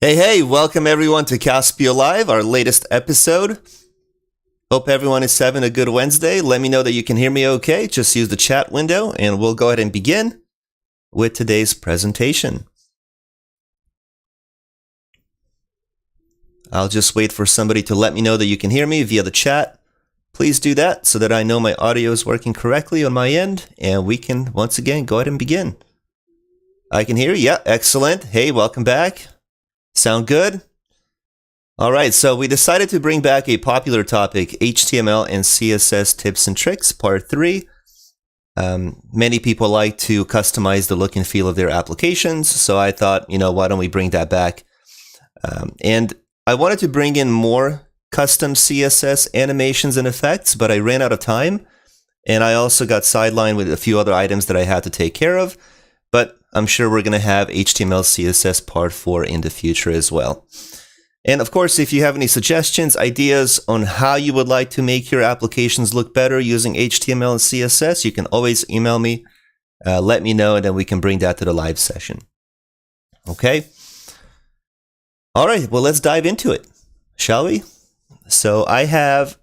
Hey, welcome everyone to Caspio Live, our latest episode. Hope everyone is having a good Wednesday. Let me know that you can hear me okay. Just use the chat window and we'll go ahead and begin with today's presentation. I'll just wait for somebody to let me know that you can hear me via the chat. Please do that so that I know my audio is working correctly on my end and we can once again go ahead and begin. I can hear you. Yeah, excellent. Hey, welcome back. Sound good? All right, so we decided to bring back a popular topic, HTML and CSS tips and tricks, part 3. Many people like to customize the look and feel of their applications, so I thought, why don't we bring that back? And I wanted to bring in more custom CSS animations and effects, but I ran out of time, and I also got sidelined with a few other items that I had to take care of, but I'm sure we're going to have HTML CSS part 4 in the future as well. And of course, if you have any suggestions, ideas on how you would like to make your applications look better using HTML and CSS, you can always email me, let me know, and then we can bring that to the live session. Okay? All right, well, let's dive into it, shall we? So I have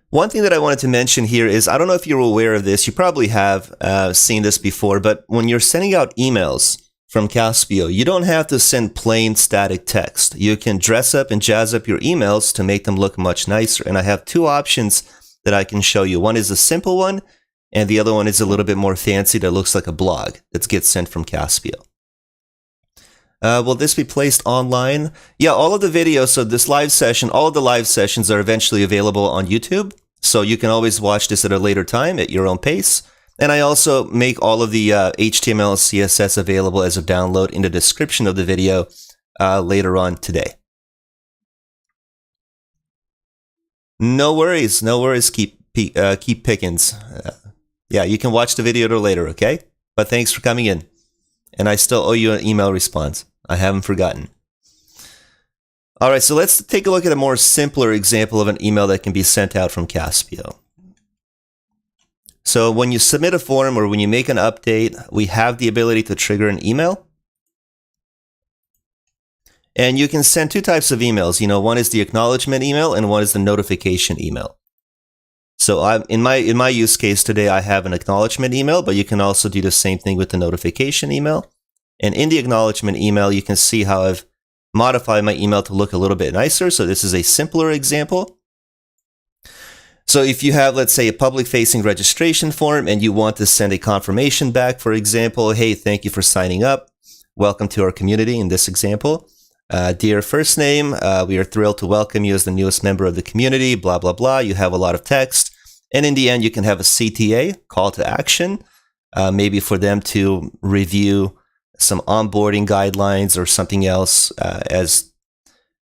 one thing that I wanted to mention here is, I don't know if you're aware of this, you probably have seen this before, but when you're sending out emails from Caspio, you don't have to send plain static text. You can dress up and jazz up your emails to make them look much nicer. And I have two options that I can show you. One is a simple one, and the other one is a little bit more fancy that looks like a blog that gets sent from Caspio. Will this be placed online? Yeah, all of the videos, so this live session, all of the live sessions are eventually available on YouTube. So you can always watch this at a later time at your own pace. And I also make all of the HTML and CSS available as a download in the description of the video later on today. No worries, keep pickings. Yeah, you can watch the video later, okay? But thanks for coming in. And I still owe you an email response. I haven't forgotten. All right, so let's take a look at a more simpler example of an email that can be sent out from Caspio. So when you submit a form or when you make an update, we have the ability to trigger an email. And you can send two types of emails. One is the acknowledgement email and one is the notification email. So in my use case today, I have an acknowledgement email, but you can also do the same thing with the notification email. And in the acknowledgement email, you can see how I've modified my email to look a little bit nicer. So this is a simpler example. So if you have, let's say, a public-facing registration form and you want to send a confirmation back, for example, hey, thank you for signing up. Welcome to our community in this example. Dear first name, we are thrilled to welcome you as the newest member of the community, blah, blah, blah. You have a lot of text. And in the end, you can have a CTA, call to action, maybe for them to review some onboarding guidelines or something else as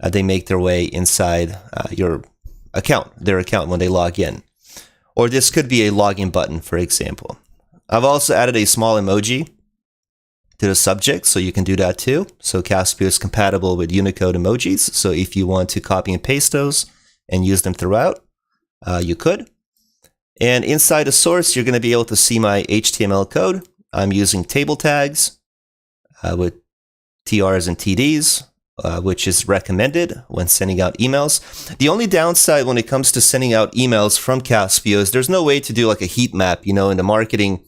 they make their way inside their account when they log in. Or this could be a login button, for example. I've also added a small emoji to the subject, so you can do that too. So Caspio is compatible with Unicode emojis. So if you want to copy and paste those and use them throughout, you could. And inside the source, you're going to be able to see my HTML code. I'm using table tags with TRs and TDs, which is recommended when sending out emails. The only downside when it comes to sending out emails from Caspio is there's no way to do like a heat map. In the marketing,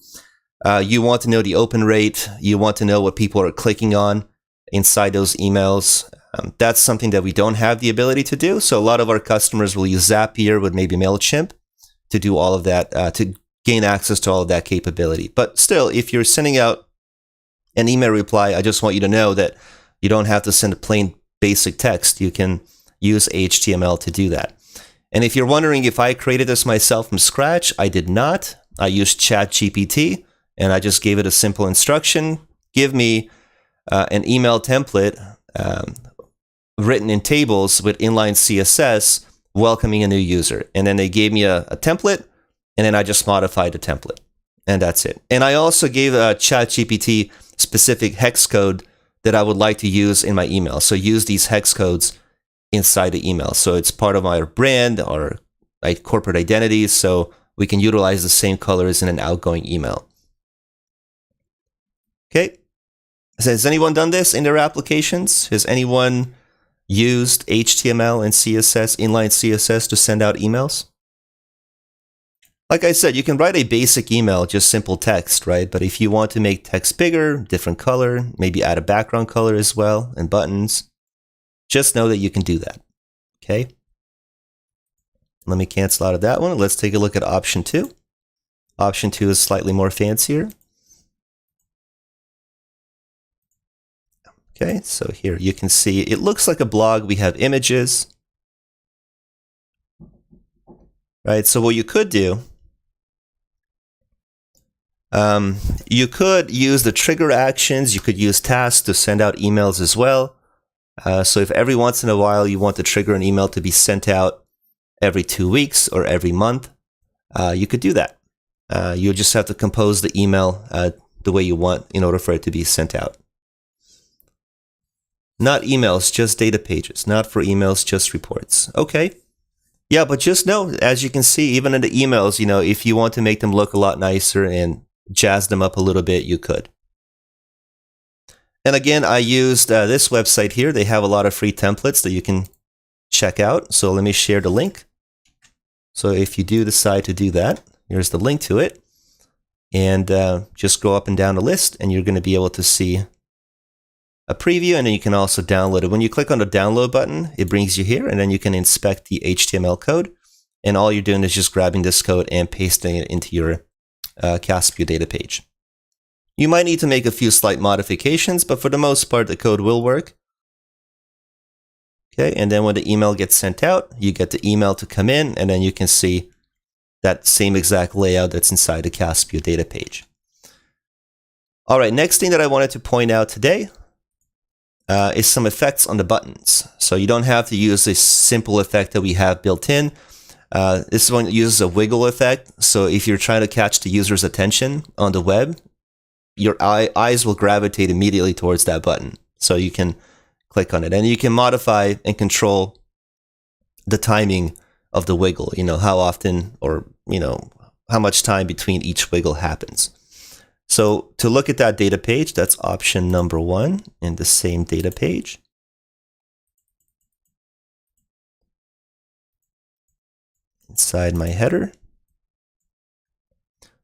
you want to know the open rate. You want to know what people are clicking on inside those emails. That's something that we don't have the ability to do. So a lot of our customers will use Zapier with maybe MailChimp to do all of that, to gain access to all of that capability. But still, if you're sending out an email reply, I just want you to know that you don't have to send a plain basic text. You can use HTML to do that. And if you're wondering if I created this myself from scratch, I did not. I used ChatGPT, and I just gave it a simple instruction. Give me an email template written in tables with inline CSS welcoming a new user. And then they gave me a template, and then I just modified the template. And that's it. And I also gave ChatGPT specific hex code that I would like to use in my email. So use these hex codes inside the email. So it's part of our brand or corporate identity. So we can utilize the same colors in an outgoing email. Okay. So has anyone done this in their applications? Has anyone used HTML and CSS, inline CSS to send out emails? Like I said, you can write a basic email, just simple text, right? But if you want to make text bigger, different color, maybe add a background color as well, and buttons, just know that you can do that, okay? Let me cancel out of that one. Let's take a look at option 2. Option 2 is slightly more fancier. Okay, so here you can see it looks like a blog. We have images, right? So what you could do, you could use the trigger actions. You could use tasks to send out emails as well. So if every once in a while you want to trigger an email to be sent out every 2 weeks or every month, you could do that. You just have to compose the email the way you want in order for it to be sent out. Not emails, just data pages. Not for emails, just reports. Okay. Yeah, but just know, as you can see, even in the emails, if you want to make them look a lot nicer and jazz them up a little bit, you could. And again, I used this website here. They have a lot of free templates that you can check out. So let me share the link. So if you do decide to do that, here's the link to it. And just go up and down the list, and you're going to be able to see a preview, and then you can also download it. When you click on the download button, it brings you here, and then you can inspect the HTML code. And all you're doing is just grabbing this code and pasting it into your Caspio data page. You might need to make a few slight modifications, but for the most part, the code will work. Okay, and then when the email gets sent out, you get the email to come in, and then you can see that same exact layout that's inside the Caspio data page. All right, next thing that I wanted to point out today is some effects on the buttons. So you don't have to use this simple effect that we have built in. This one uses a wiggle effect. So if you're trying to catch the user's attention on the web, your eyes will gravitate immediately towards that button. So you can click on it, and you can modify and control the timing of the wiggle, how often or, how much time between each wiggle happens. So to look at that data page, that's option number 1 in the same data page. Inside my header.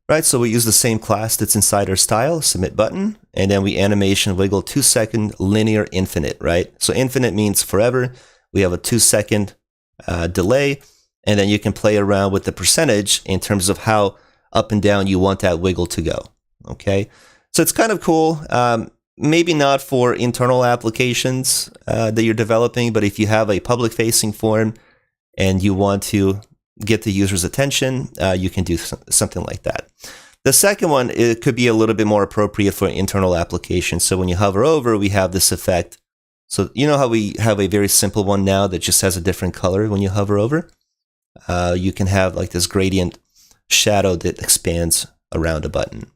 Right, so we use the same class that's inside our style, submit button, and then we animation wiggle 2-second linear infinite, right? So infinite means forever. We have a 2-second delay, and then you can play around with the percentage in terms of how up and down you want that wiggle to go. Okay, so it's kind of cool. Maybe not for internal applications that you're developing, but if you have a public-facing form and you want to get the user's attention, you can do something like that. The second one, it could be a little bit more appropriate for internal applications. So when you hover over, we have this effect. So you know how we have a very simple one now that just has a different color when you hover over? You can have like this gradient shadow that expands around a button.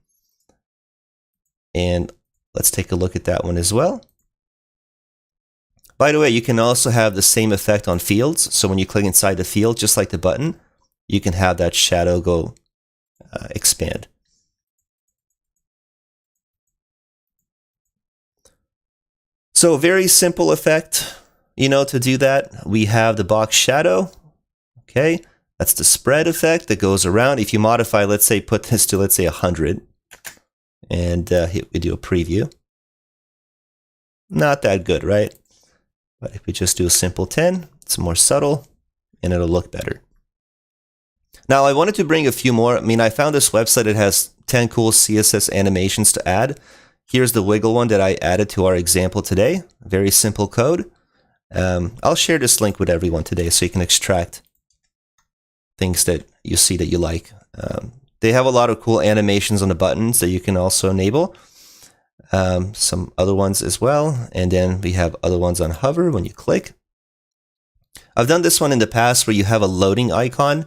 And let's take a look at that one as well. By the way, you can also have the same effect on fields. So when you click inside the field, just like the button, you can have that shadow go expand. So very simple effect, to do that. We have the box shadow. Okay, that's the spread effect that goes around. If you modify, let's say, put this to, let's say, 100. And we do a preview. Not that good, right? But if we just do a simple 10, it's more subtle, and it'll look better. Now, I wanted to bring a few more. I found this website that has 10 cool CSS animations to add. Here's the wiggle one that I added to our example today. Very simple code. I'll share this link with everyone today so you can extract things that you see that you like. They have a lot of cool animations on the buttons that you can also enable. Some other ones as well. And then we have other ones on hover when you click. I've done this one in the past where you have a loading icon.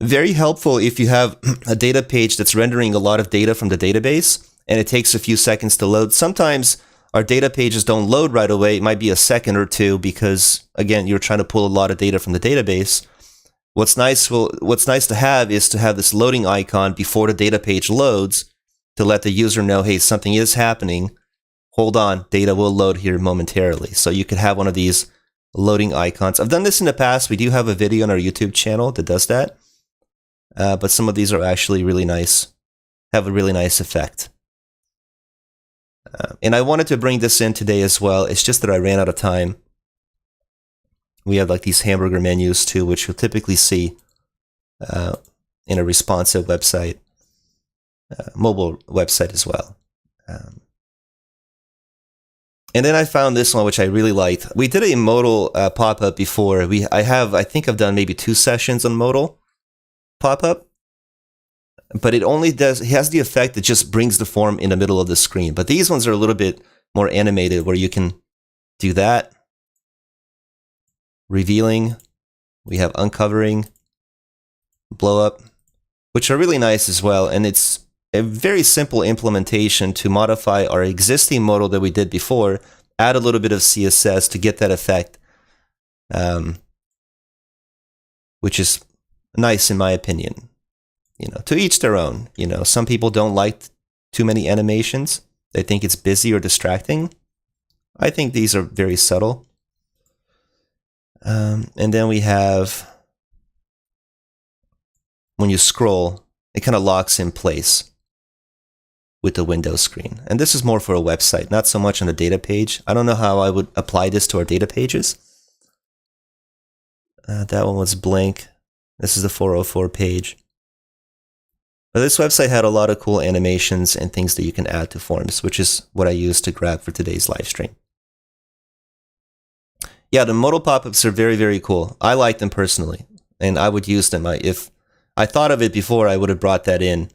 Very helpful if you have a data page that's rendering a lot of data from the database and it takes a few seconds to load. Sometimes our data pages don't load right away. It might be a second or two because, again, you're trying to pull a lot of data from the database. What's nice to have is to have this loading icon before the data page loads to let the user know, hey, something is happening hold on, data will load here momentarily. So you could have one of these loading icons. I've done this in the past. We do have a video on our YouTube channel that does that. But some of these are actually really nice, have a really nice effect. And I wanted to bring this in today as well. It's just that I ran out of time. We have like these hamburger menus too, which you'll typically see in a responsive website, mobile website as well. And then I found this one, which I really liked. We did a modal pop-up before. I think I've done maybe 2 sessions on modal pop-up, but it has the effect that just brings the form in the middle of the screen. But these ones are a little bit more animated, where you can do that. Revealing, we have uncovering, blow up, which are really nice as well. And it's a very simple implementation to modify our existing modal that we did before, add a little bit of CSS to get that effect, which is nice in my opinion. To each their own. Some people don't like too many animations. They think it's busy or distracting. I think these are very subtle. And then we have, when you scroll, it kind of locks in place with the Windows screen. And this is more for a website, not so much on a data page. I don't know how I would apply this to our data pages. That one was blank. This is the 404 page. But this website had a lot of cool animations and things that you can add to forms, which is what I used to grab for today's live stream. Yeah, the modal pop-ups are very, very cool. I like them personally, and I would use them. If I thought of it before, I would have brought that in.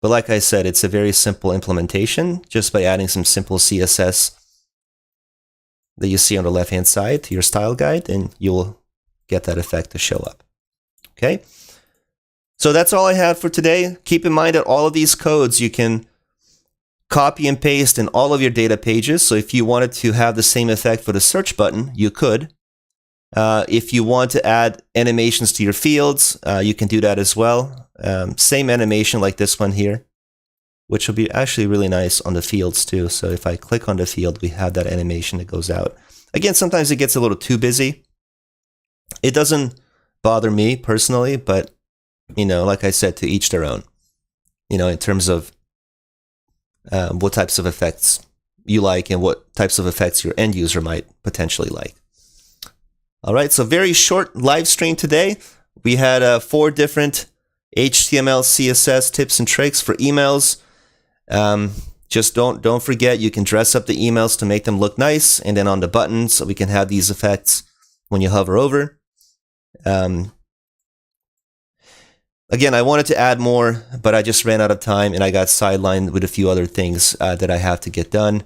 But like I said, it's a very simple implementation, just by adding some simple CSS that you see on the left-hand side to your style guide, and you'll get that effect to show up. Okay? So that's all I have for today. Keep in mind that all of these codes you can copy and paste in all of your data pages. So if you wanted to have the same effect for the search button, you could. If you want to add animations to your fields, you can do that as well. Same animation like this one here, which will be actually really nice on the fields too. So if I click on the field, we have that animation that goes out. Again, sometimes it gets a little too busy. It doesn't bother me personally, but like I said, to each their own. In terms of what types of effects you like and what types of effects your end user might potentially like. All right, so very short live stream today. We had 4 different HTML, CSS tips and tricks for emails. Just don't forget, you can dress up the emails to make them look nice, and then on the buttons, so we can have these effects when you hover over. Again, I wanted to add more, but I just ran out of time and I got sidelined with a few other things that I have to get done.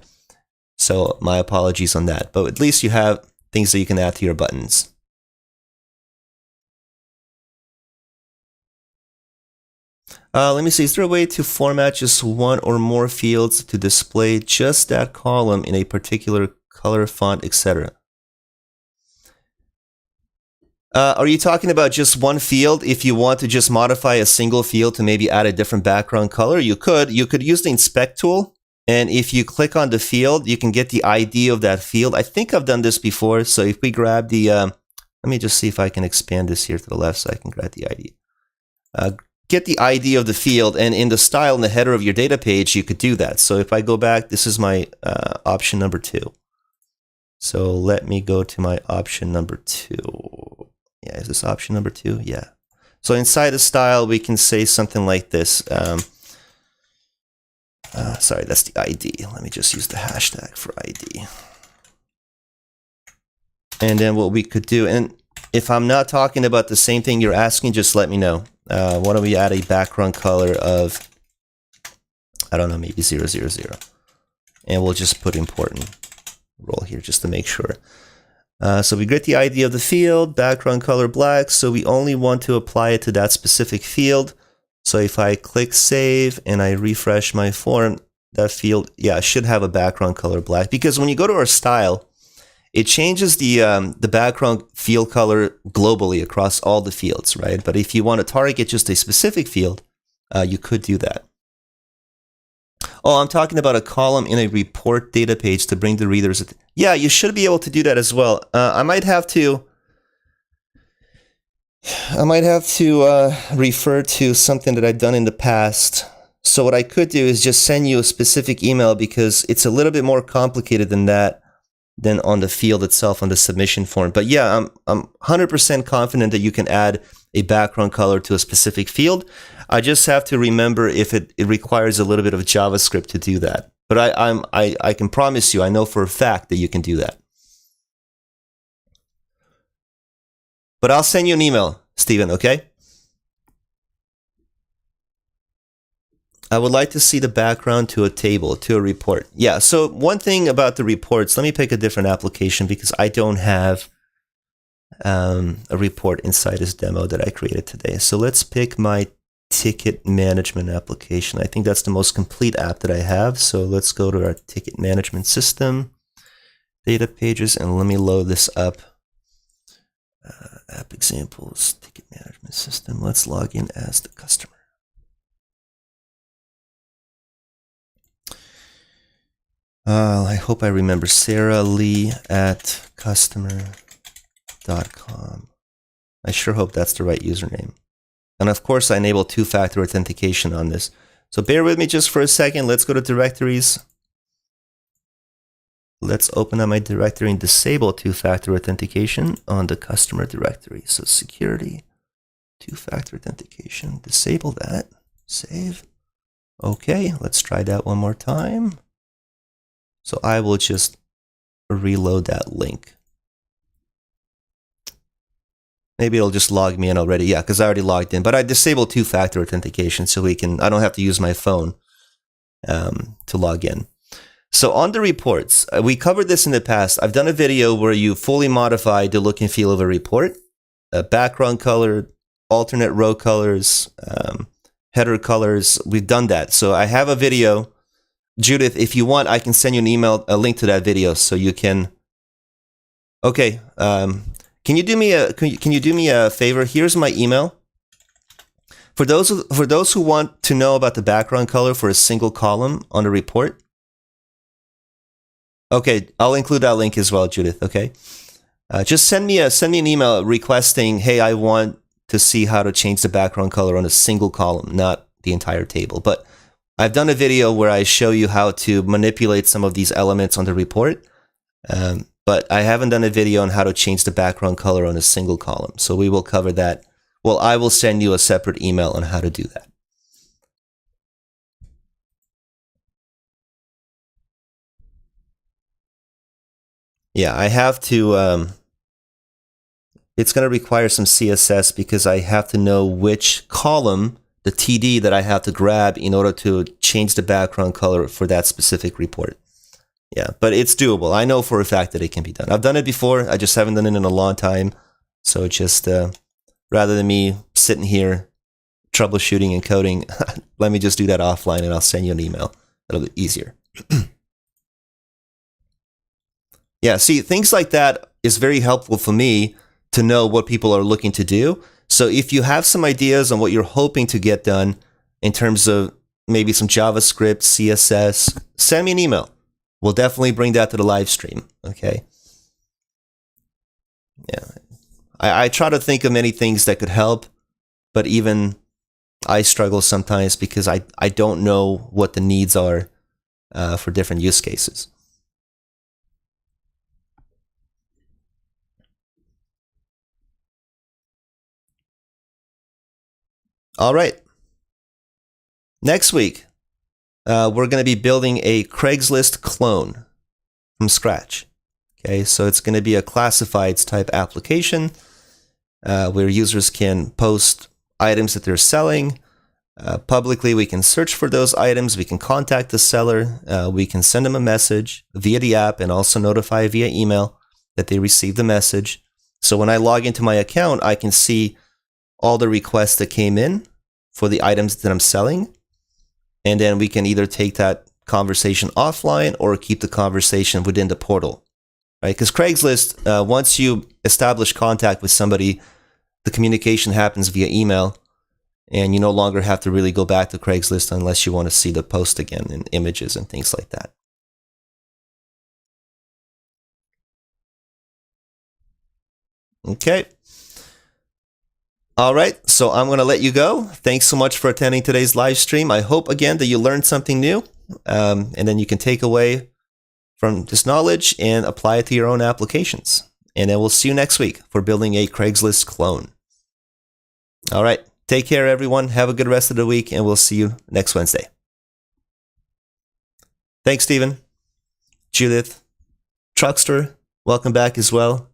So my apologies on that. But at least you have things that you can add to your buttons. Let me see, is there a way to format just one or more fields to display just that column in a particular color, font, etc.? Are you talking about just one field? If you want to just modify a single field to maybe add a different background color, you could. You could use the inspect tool. And if you click on the field, you can get the ID of that field. I think I've done this before. So if we grab the, let me just see if I can expand this here to the left so I can grab the ID. Get the ID of the field, and in the style in the header of your data page, you could do that. So if I go back, this is my option number 2. So let me go to my option number 2. Yeah, is this option number 2? Yeah. So inside the style, we can say something like this. Sorry, that's the ID. Let me just use the hashtag for ID. And then what we could do, and if I'm not talking about the same thing you're asking, just let me know. Why don't we add a background color of, I don't know, maybe 000. And we'll just put important role here just to make sure. So we get the ID of the field, background color black, so we only want to apply it to that specific field. So if I click save and I refresh my form, that field, yeah, should have a background color black. Because when you go to our style, it changes the background field color globally across all the fields, right? But if you want to target just a specific field, you could do that. Oh, I'm talking about a column in a report data page to bring the readers. Yeah, you should be able to do that as well. I might have to refer to something that I've done in the past. So what I could do is just send you a specific email, because it's a little bit more complicated than that, than on the field itself on the submission form. But yeah, I'm 100% confident that you can add a background color to a specific field. I just have to remember if it requires a little bit of JavaScript to do that. But I can promise you, I know for a fact that you can do that. But I'll send you an email, Stephen, okay? I would like to see the background to a table, to a report. Yeah, so one thing about the reports, let me pick a different application, because I don't have a report inside this demo that I created today. So let's pick my ticket management application. I think that's the most complete app that I have. So let's go to our ticket management system, data pages, and let me load this up. App examples, ticket management system. Let's log in as the customer. I hope I remember Sarah Lee at customer.com. I sure hope that's the right username. And of course, I enable two-factor authentication on this. So bear with me just for a second. Let's go to directories. Let's open up my directory and disable two-factor authentication on the customer directory. So security, two-factor authentication, disable that, save. Okay, let's try that one more time. So I will just reload that link. Maybe it'll just log me in already. Yeah, because I already logged in. But I disabled two-factor authentication so I don't have to use my phone to log in. So on the reports, we covered this in the past. I've done a video where you fully modify the look and feel of a report. Background color, alternate row colors, header colors. We've done that. So I have a video. Judith, if you want, I can send you an email, a link to that video, so you can. Okay, can you do me a favor? Here's my email. For those who want to know about the background color for a single column on a report. Okay, I'll include that link as well, Judith. Okay, just send me an email requesting, hey, I want to see how to change the background color on a single column, not the entire table. But I've done a video where I show you how to manipulate some of these elements on the report, but I haven't done a video on how to change the background color on a single column. So we will cover that. Well, I will send you a separate email on how to do that. Yeah, I have to, it's going to require some CSS because I have to know which column, the TD that I have to grab in order to change the background color for that specific report. Yeah, but it's doable. I know for a fact that it can be done. I've done it before. I just haven't done it in a long time. So just rather than me sitting here troubleshooting and coding, let me just do that offline and I'll send you an email. It'll be easier. Yeah, see, things like that is very helpful for me to know what people are looking to do. So if you have some ideas on what you're hoping to get done in terms of maybe some JavaScript, CSS, send me an email. We'll definitely bring that to the live stream, okay? Yeah, I try to think of many things that could help, but even I struggle sometimes because I don't know what the needs are for different use cases. All right. Next week, we're going to be building a Craigslist clone from scratch. Okay, so it's going to be a classifieds type application where users can post items that they're selling. Publicly, we can search for those items. We can contact the seller. We can send them a message via the app and also notify via email that they received the message. So when I log into my account, I can see all the requests that came in for the items that I'm selling. And then we can either take that conversation offline or keep the conversation within the portal, right? Because Craigslist, once you establish contact with somebody, the communication happens via email. And you no longer have to really go back to Craigslist unless you want to see the post again in images and things like that. Okay. All right, so I'm going to let you go. Thanks so much for attending today's live stream. I hope, again, that you learned something new, and then you can take away from this knowledge and apply it to your own applications. And then we'll see you next week for building a Craigslist clone. All right, take care, everyone. Have a good rest of the week, and we'll see you next Wednesday. Thanks, Stephen. Judith. Truckster, welcome back as well.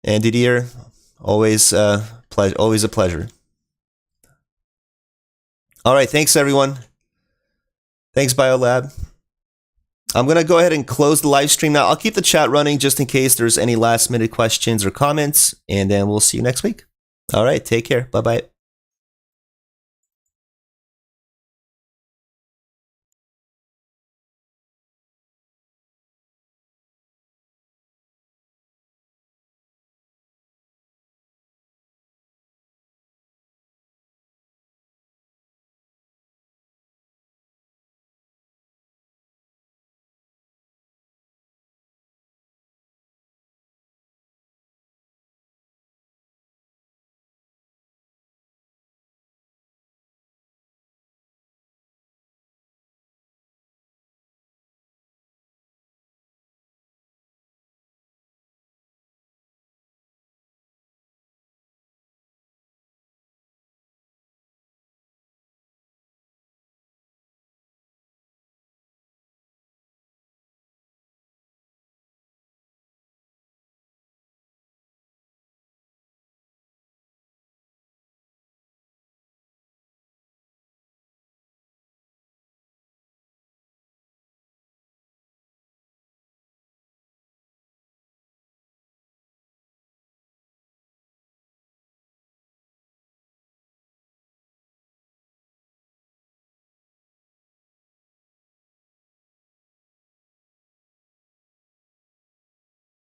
And Didier, always a pleasure. All right, thanks, everyone. Thanks, BioLab. I'm going to go ahead and close the live stream now. I'll keep the chat running just in case there's any last-minute questions or comments, and then we'll see you next week. All right, take care. Bye-bye.